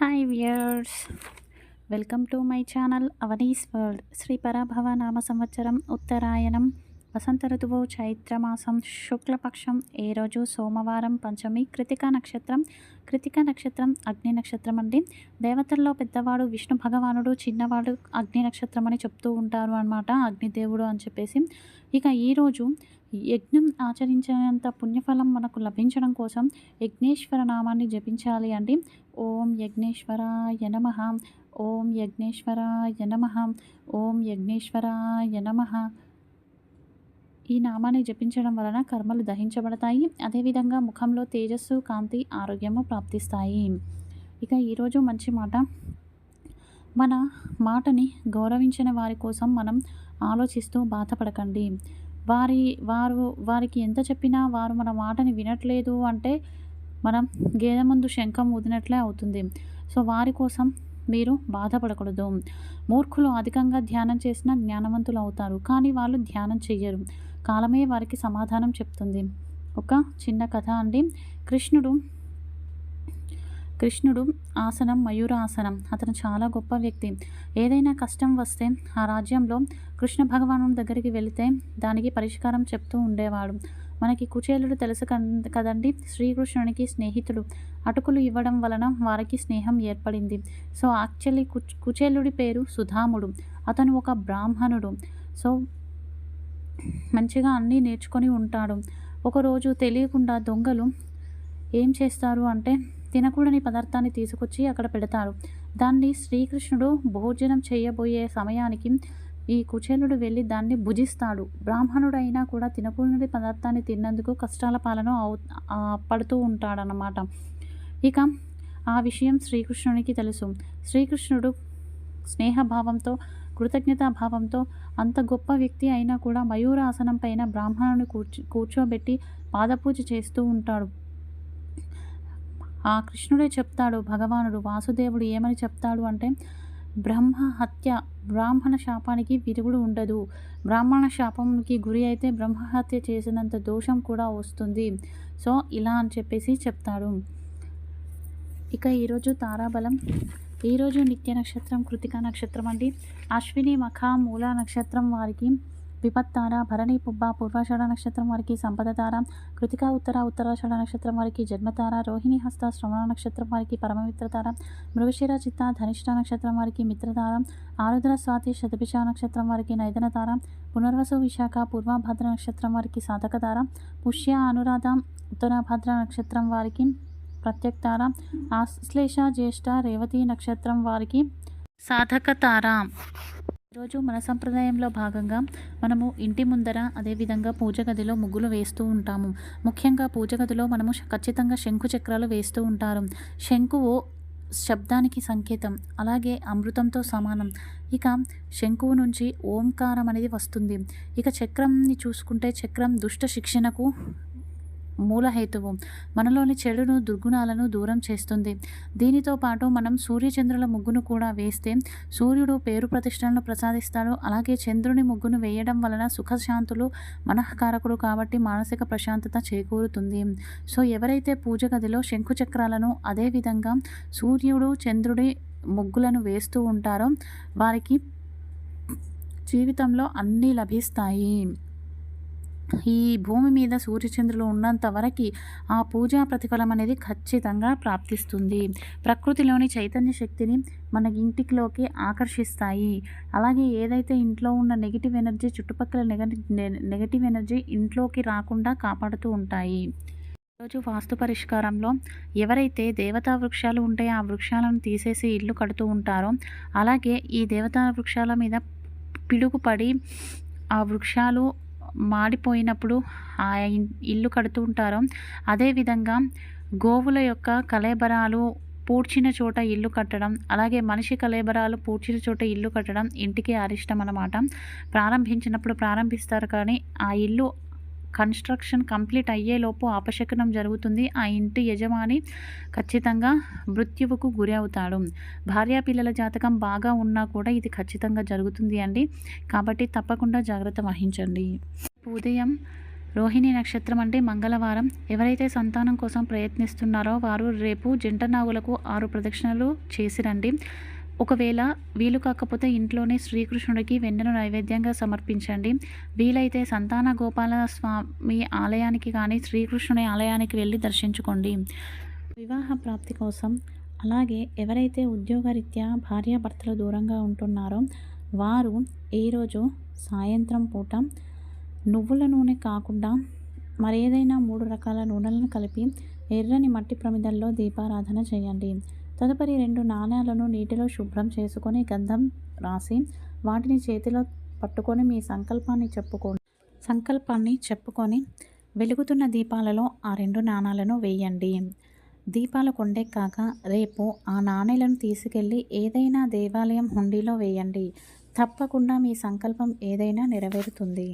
Hi viewers, welcome to my channel Avani's world. Sri Parabhava నామ సంవత్సరం ఉత్తరాయణం, వసంత ఋతువు చైత్రమాసం శుక్లపక్షం, ఏ రోజు సోమవారం, పంచమి, కృతికా నక్షత్రం. కృతికా నక్షత్రం అగ్ని నక్షత్రం అండి. దేవతల్లో పెద్దవాడు విష్ణు భగవానుడు, చిన్నవాడు అగ్ని నక్షత్రం అని చెప్తూ ఉంటారు అన్నమాట, అగ్నిదేవుడు అని చెప్పేసి. ఇక ఈరోజు యజ్ఞం ఆచరించేంత పుణ్యఫలం మనకు లభించడం కోసం యజ్ఞేశ్వర నామాన్ని జపించాలి అండి. ఓం యజ్ఞేశ్వరాయ నమః, ఓం యజ్ఞేశ్వరాయ నమః, ఓం యజ్ఞేశ్వరాయ నమః. ఈ నామాన్ని జపించడం వలన కర్మలు దహించబడతాయి. అదేవిధంగా ముఖంలో తేజస్సు, కాంతి, ఆరోగ్యము ప్రాప్తిస్తాయి. ఇక ఈరోజు మంచి మాట. మన మాటని గౌరవించిన వారి కోసం మనం ఆలోచిస్తూ బాధపడకండి. వారికి ఎంత చెప్పినా వారు మన మాటని వినట్లేదు అంటే మనం గేదె ముందు శంఖం ఊదినట్లే అవుతుంది. సో వారి కోసం మీరు బాధపడకూడదు. మూర్ఖులు అధికంగా ధ్యానం చేసినా జ్ఞానవంతులు అవుతారు, కానీ వాళ్ళు ధ్యానం చెయ్యరు. కాలమే వారికి సమాధానం చెప్తుంది. ఒక చిన్న కథ అండి. కృష్ణుడు ఆసనం మయూరాసనం. అతను చాలా గొప్ప వ్యక్తి. ఏదైనా కష్టం వస్తే ఆ రాజ్యంలో కృష్ణ భగవాను దగ్గరికి వెళితే దానికి పరిష్కారం చెప్తూ ఉండేవాడు. మనకి కుచేలుడు తెలుసు కదండి, శ్రీకృష్ణునికి స్నేహితుడు. అటుకులు ఇవ్వడం వలన వారికి స్నేహం ఏర్పడింది. సో యాక్చువల్లీ కుచేలుడి పేరు సుధాముడు. అతను ఒక బ్రాహ్మణుడు. సో మంచిగా అన్నీ నేర్చుకొని ఉంటాడు. ఒకరోజు తెలియకుండా దొంగలు ఏం చేస్తారు అంటే తినకూడని పదార్థాన్ని తీసుకొచ్చి అక్కడ పెడతారు. దాన్ని శ్రీకృష్ణుడు భోజనం చేయబోయే సమయానికి ఈ కుచేలుడు వెళ్ళి దాన్ని భుజిస్తాడు. బ్రాహ్మణుడు అయినా కూడా తినకూడని పదార్థాన్ని తిన్నందుకు కష్టాల పాలన పడుతూ ఉంటాడనమాట. ఇక ఆ విషయం శ్రీకృష్ణునికి తెలుసు. శ్రీకృష్ణుడు స్నేహభావంతో, కృతజ్ఞతాభావంతో, అంత గొప్ప వ్యక్తి అయినా కూడా మయూరాసనం పైన బ్రాహ్మణుని కూర్చోబెట్టి పాదపూజ చేస్తూ ఉంటాడు. ఆ కృష్ణుడే చెప్తాడు, భగవానుడు వాసుదేవుడు ఏమని చెప్తాడు అంటే, బ్రాహ్మణ శాపానికి విరుగుడు ఉండదు. బ్రాహ్మణ శాపానికి గురి అయితే బ్రహ్మహత్య చేసినంత దోషం కూడా వస్తుంది. సో ఇలా అని చెప్పేసి చెప్తాడు. ఇక ఈరోజు తారాబలం. ఈరోజు నిత్య నక్షత్రం కృతికా నక్షత్రం అండి. అశ్విని, మఖ, మూల నక్షత్రం వారికి విపత్తార, భరణి, పుబ్బ, పూర్వాషాఢ నక్షత్రం వారికి సంపదతార, కృతికా ఉత్తరాషాఢ నక్షత్రం వారికి జన్మతార, రోహిణి, హస్త, శ్రవణ నక్షత్రం వారికి పరమమిత్రతార, మృగశిర, చిత్త, ధనిష్ట నక్షత్రం వారికి మిత్రతార, ఆరుద్ర, స్వాతి, శతభిష నక్షత్రం వారికి నైదనతార, పునర్వసు, విశాఖ, పూర్వభద్ర నక్షత్రం వారికి సాధకతార, పుష్య, అనురాధ, ఉత్తరభద్ర నక్షత్రం వారికి ప్రత్యక్తార, ఆశ్లేష, జ్యేష్ఠ, రేవతి నక్షత్రం వారికి సాధకతార. ఈరోజు మన సంప్రదాయంలో భాగంగా మనము ఇంటి ముందర, అదేవిధంగా పూజ గదిలో ముగ్గులు వేస్తూ ఉంటాము. ముఖ్యంగా పూజ గదిలో మనము ఖచ్చితంగా శంకు చక్రాలు వేస్తూ ఉంటారు. శంకువు శబ్దానికి సంకేతం, అలాగే అమృతంతో సమానం. ఇక శంకువు నుంచి ఓంకారం అనేది వస్తుంది. ఇక చక్రంని చూసుకుంటే చక్రం దుష్ట శిక్షణకు మూలహేతువు. మనలోని చెడును, దుర్గుణాలను దూరం చేస్తుంది. దీనితో పాటు మనం సూర్యచంద్రుల ముగ్గును కూడా వేస్తే సూర్యుడు పేరు ప్రతిష్టలను ప్రసాదిస్తాడు. అలాగే చంద్రుని ముగ్గును వేయడం వలన సుఖశాంతులు, మనఃకారకుడు కాబట్టి మానసిక ప్రశాంతత చేకూరుతుంది. సో ఎవరైతే పూజ గదిలో శంకు చక్రాలను, అదేవిధంగా సూర్యుడు, చంద్రుడి ముగ్గులను వేస్తూ ఉంటారో వారికి జీవితంలో అన్నీ లభిస్తాయి. ఈ భూమి మీద సూర్యచంద్రులు ఉన్నంత వరకు ఆ పూజా ప్రతిఫలం అనేది ఖచ్చితంగా ప్రాప్తిస్తుంది. ప్రకృతిలోని చైతన్య శక్తిని మన ఇంటిలోకి ఆకర్షిస్తాయి. అలాగే ఏదైతే ఇంట్లో ఉన్న నెగిటివ్ ఎనర్జీ, చుట్టుపక్కల నెగటివ్ ఎనర్జీ ఇంట్లోకి రాకుండా కాపాడుతూ ఉంటాయి. ఈరోజు వాస్తు పరిష్కారంలో ఎవరైతే దేవతా వృక్షాలు ఉంటే ఆ వృక్షాలను తీసేసి ఇల్లు కడుతూ ఉంటారో, అలాగే ఈ దేవతా వృక్షాల మీద పిడుగుపడి ఆ వృక్షాలు మాడిపోయినప్పుడు ఆ ఇల్లు కడుతూ ఉంటారో, అదేవిధంగా గోవుల యొక్క కళేబరాలు పూడ్చిన చోట ఇల్లు కట్టడం, అలాగే మనిషి కళేబరాలు పూడ్చిన చోట ఇల్లు కట్టడం ఇంటికి అరిష్టం అన్నమాట. ప్రారంభించినప్పుడు ప్రారంభిస్తారు, కానీ ఆ ఇల్లు కన్స్ట్రక్షన్ కంప్లీట్ అయ్యేలోపు అపశకునం జరుగుతుంది. ఆ ఇంటి యజమాని ఖచ్చితంగా మృత్యువుకు గురి అవుతాడు. భార్యాపిల్లల జాతకం బాగా ఉన్నా కూడా ఇది ఖచ్చితంగా జరుగుతుంది అండి. కాబట్టి తప్పకుండా జాగ్రత్త వహించండి. ఉదయం రోహిణి నక్షత్రం అంటే మంగళవారం. ఎవరైతే సంతానం కోసం ప్రయత్నిస్తున్నారో వారు రేపు జంట నాగులకు 6 ప్రదక్షిణలు చేసి రండి. ఒకవేళ వీలు కాకపోతే ఇంట్లోనే శ్రీకృష్ణుడికి వెన్నను నైవేద్యంగా సమర్పించండి. వీలైతే సంతాన గోపాల స్వామి ఆలయానికి కానీ శ్రీకృష్ణుని ఆలయానికి వెళ్ళి దర్శించుకోండి. వివాహ ప్రాప్తి కోసం, అలాగే ఎవరైతే ఉద్యోగరీత్యా భార్యాభర్తలు దూరంగా ఉంటున్నారో వారు ఈరోజు సాయంత్రం పూట నువ్వుల నూనె కాకుండా మరేదైనా 3 రకాల నూనెలను కలిపి ఎర్రని మట్టి ప్రమిదల్లో దీపారాధన చేయండి. తదుపరి 2 నాణేలను నీటిలో శుభ్రం చేసుకొని గంధం రాసి వాటిని చేతిలో పట్టుకొని మీ సంకల్పాన్ని చెప్పుకొని వెలుగుతున్న దీపాలలో ఆ 2 నాణాలను వేయండి. దీపాలు కొండెక్కాక రేపు ఆ నాణేలను తీసుకెళ్ళి ఏదైనా దేవాలయం హుండీలో వేయండి. తప్పకుండా మీ సంకల్పం ఏదైనా నెరవేరుతుంది.